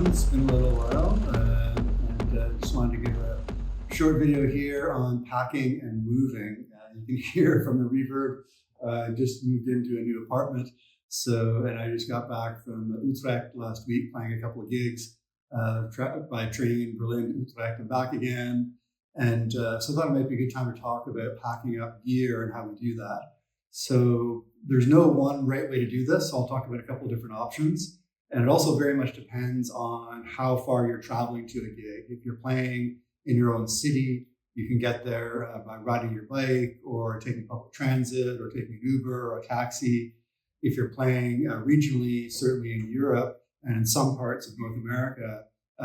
It's been a little while, and just wanted to give a short video here on packing and moving. You can hear from the reverb. Just moved into a new apartment, and I just got back from Utrecht last week, playing a couple of gigs by train, Berlin, Utrecht, and back again. And so I thought it might be a good time to talk about packing up gear and how we do that. So there's no one right way to do this. So I'll talk about a couple of different options. And it also very much depends on how far you're traveling to a gig. If you're playing in your own city, you can get there by riding your bike or taking public transit or taking an Uber or a taxi. If you're playing regionally, certainly in Europe and in some parts of North America,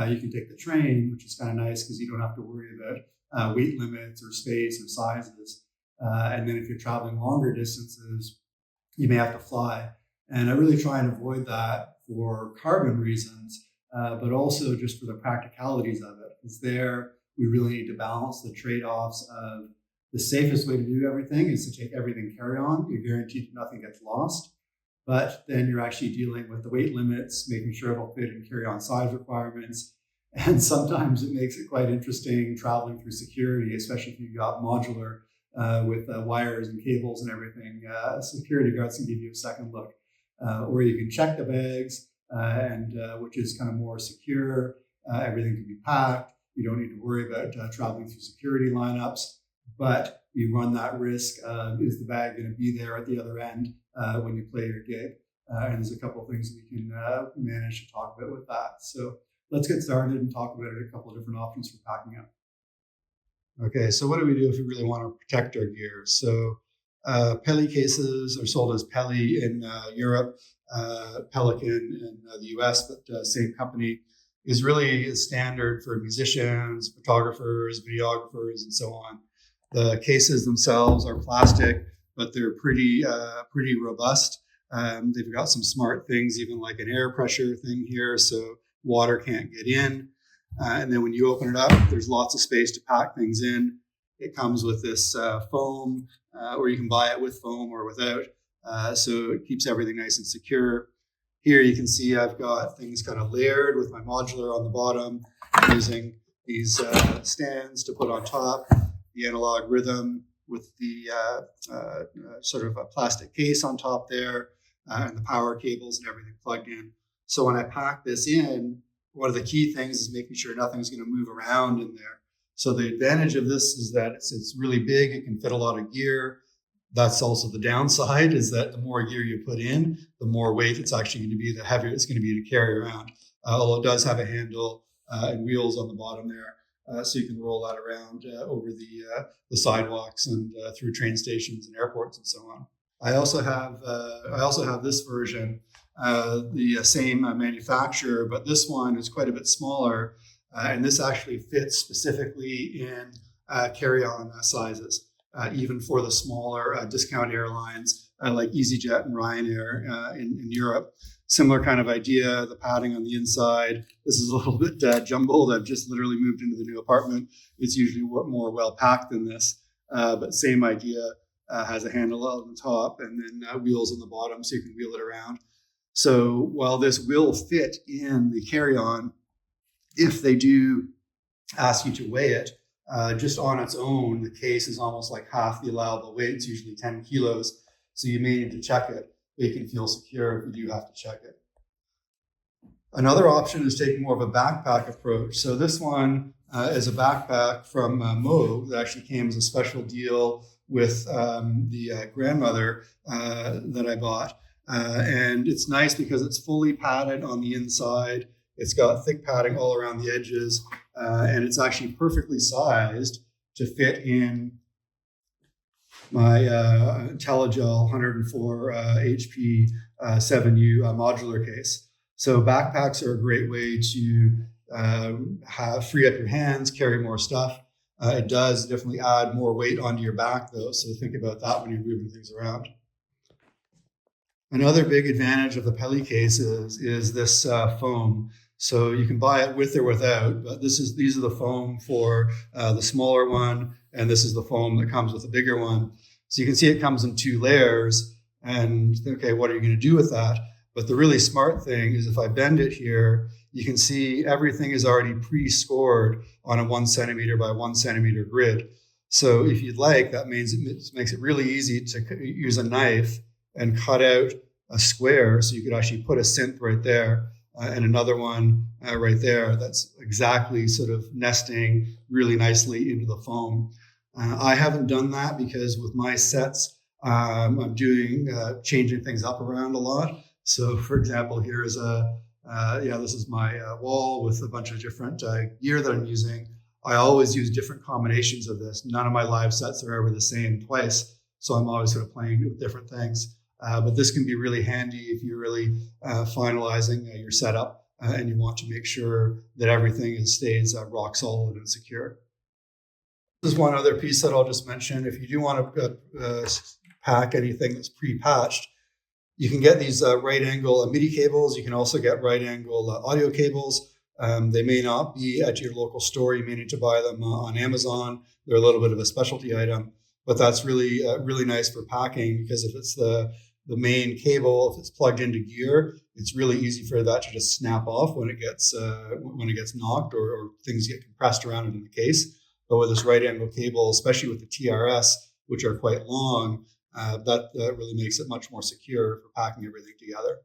you can take the train, which is kind of nice because you don't have to worry about weight limits or space or sizes. And then if you're traveling longer distances, you may have to fly. And I really try and avoid that for carbon reasons, but also just for the practicalities of it. Because there, we really need to balance the trade-offs of the safest way to do everything is to take everything carry-on. You're guaranteed nothing gets lost. But then you're actually dealing with the weight limits, making sure it'll fit in carry-on size requirements. And sometimes it makes it quite interesting traveling through security, especially if you've got modular with wires and cables and everything. Security guards can give you a second look. Or you can check the bags, which is kind of more secure. Everything can be packed. You don't need to worry about traveling through security lineups, but you run that risk of is the bag going to be there at the other end when you play your gig? And there's a couple of things we can manage to talk about with that. So let's get started and talk about it, a couple of different options for packing up. Okay, so what do we do if we really want to protect our gear? So Peli cases are sold as Peli in Europe, Pelican in the US, but same company is really a standard for musicians, photographers, videographers, and so on. The cases themselves are plastic, but they're pretty robust. They've got some smart things, even like an air pressure thing here, so water can't get in. And then when you open it up, there's lots of space to pack things in. It comes with this foam, or you can buy it with foam or without. So it keeps everything nice and secure. Here you can see I've got things kind of layered with my modular on the bottom, using these stands to put on top, the analog rhythm with the sort of a plastic case on top there, and the power cables and everything plugged in. So when I pack this in, one of the key things is making sure nothing's going to move around in there. So the advantage of this is that it's really big. It can fit a lot of gear. That's also the downside, is that the more gear you put in, the more weight it's actually going to be, the heavier it's going to be to carry around. Although it does have a handle and wheels on the bottom there, so you can roll that around over the sidewalks and through train stations and airports and so on. I also have this version, the same manufacturer, but this one is quite a bit smaller. And this actually fits specifically in carry-on sizes, even for the smaller discount airlines like EasyJet and Ryanair in Europe. Similar kind of idea, the padding on the inside. This is a little bit jumbled. I've just literally moved into the new apartment. It's usually more well-packed than this, but same idea, has a handle on the top and then wheels on the bottom so you can wheel it around. So while this will fit in the carry-on, if they do ask you to weigh it, just on its own, the case is almost like half the allowable weight. It's usually 10 kilos. So you may need to check it, but you can feel secure if you do have to check it. Another option is taking more of a backpack approach. So this one is a backpack from Moog that actually came as a special deal with the grandmother that I bought. And it's nice because it's fully padded on the inside. It's got thick padding all around the edges, and it's actually perfectly sized to fit in my IntelliGel 104 HP 7U modular case. So backpacks are a great way to free up your hands, carry more stuff. It does definitely add more weight onto your back, though, so think about that when you're moving things around. Another big advantage of the Peli cases is this foam. So you can buy it with or without, but these are the foam for the smaller one, and this is the foam that comes with the bigger one. So you can see it comes in 2 layers, and okay, what are you going to do with that? But the really smart thing is if I bend it here, you can see everything is already pre-scored on a 1 centimeter by 1 centimeter grid. So if you'd like, that means it makes it really easy to use a knife and cut out a square. So you could actually put a synth right there and another one right there. That's exactly sort of nesting really nicely into the foam. I haven't done that because with my sets, I'm doing changing things up around a lot. So for example, here's this is my wall with a bunch of different gear that I'm using. I always use different combinations of this. None of my live sets are ever the same twice. So I'm always sort of playing with different things. But this can be really handy if you're really finalizing your setup and you want to make sure that everything stays rock solid and secure. There's one other piece that I'll just mention. If you do want to pack anything that's pre-patched, you can get these right angle MIDI cables. You can also get right angle audio cables. They may not be at your local store. You may need to buy them on Amazon. They're a little bit of a specialty item, but that's really really nice for packing, because if it's the main cable, if it's plugged into gear, it's really easy for that to just snap off when it gets knocked or things get compressed around it in the case. But with this right angle cable, especially with the TRS, which are quite long, that really makes it much more secure for packing everything together.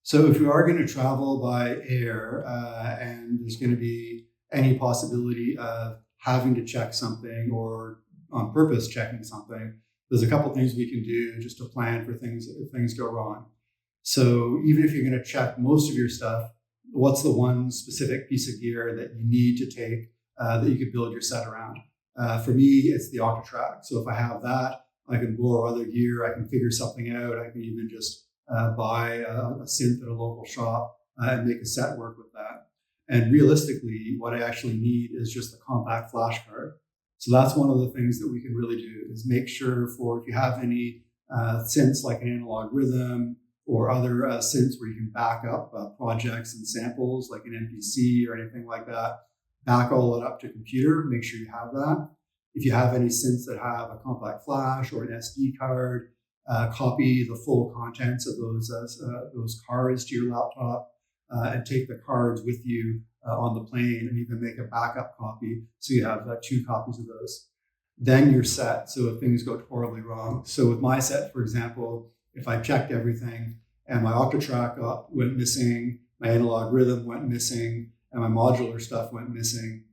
So if you are going to travel by air and there's going to be any possibility of having to check something or on purpose checking something, there's a couple things we can do just to plan for things if things go wrong. So even if you're going to check most of your stuff, what's the one specific piece of gear that you need to take that you could build your set around? For me, it's the Octatrack. So if I have that, I can borrow other gear, I can figure something out, I can even just buy a synth at a local shop and make a set work with that. And realistically, what I actually need is just a compact flash card. So that's one of the things that we can really do, is make sure for if you have any synths like an analog rhythm or other synths where you can back up projects and samples like an MPC or anything like that, back all it up to computer, make sure you have that. If you have any synths that have a compact flash or an SD card, copy the full contents of those cards to your laptop and take the cards with you on the plane, and even make a backup copy so you have 2 copies of those. Then you're set, so if things go horribly wrong. So with my set, for example, if I checked everything and my Octatrack went missing, my analog rhythm went missing, and my modular stuff went missing,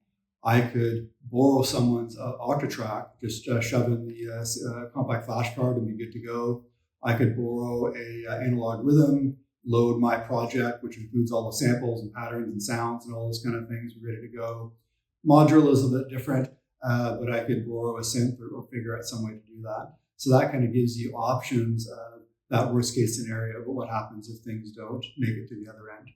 I could borrow someone's Octatrack, just shove in the compact flash card and be good to go. I could borrow a analog rhythm, load my project, which includes all the samples and patterns and sounds and all those kind of things, ready to go. Modular is a bit different, but I could borrow a synth or figure out some way to do that. So that kind of gives you options of that worst case scenario, but what happens if things don't make it to the other end.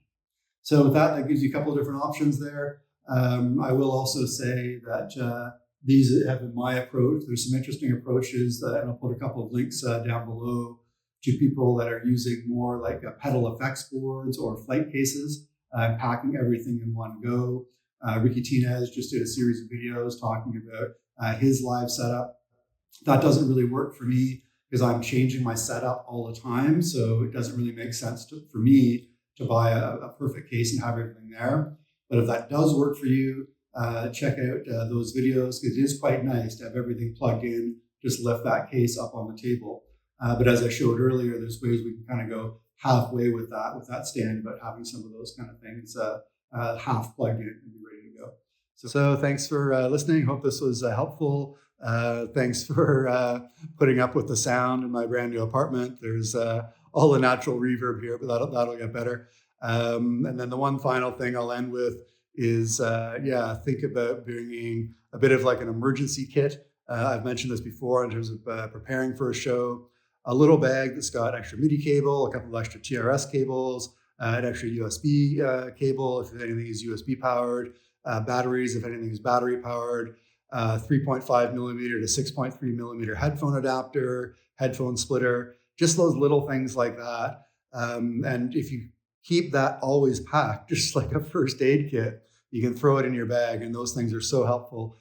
So with that gives you a couple of different options there. I will also say that these have been my approach. There's some interesting approaches, and I'll put a couple of links down below to people that are using more like pedal effects boards or flight cases, packing everything in one go. Ricky Tinez just did a series of videos talking about his live setup. That doesn't really work for me because I'm changing my setup all the time. So it doesn't really make sense for me to buy a perfect case and have everything there. But if that does work for you, check out those videos, because it is quite nice to have everything plugged in, just lift that case up on the table. But as I showed earlier, there's ways we can kind of go halfway with that stand, but having some of those kind of things half plugged in and be ready to go. So thanks for listening. Hope this was helpful. Thanks for putting up with the sound in my brand new apartment. There's all the natural reverb here, but that'll get better. And then the one final thing I'll end with is, think about bringing a bit of like an emergency kit. I've mentioned this before in terms of preparing for a show. A little bag that's got extra MIDI cable, a couple of extra TRS cables, an extra USB cable if anything is USB powered, batteries if anything is battery powered, 3.5 millimeter to 6.3 millimeter headphone adapter, headphone splitter, just those little things like that. And if you keep that always packed, just like a first aid kit, you can throw it in your bag, and those things are so helpful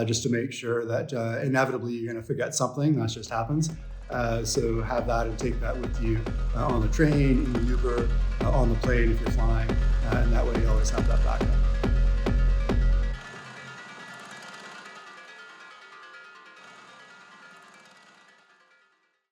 just to make sure that inevitably you're going to forget something. That just happens. So have that and take that with you on the train, in the Uber, on the plane if you're flying, and that way you always have that backup.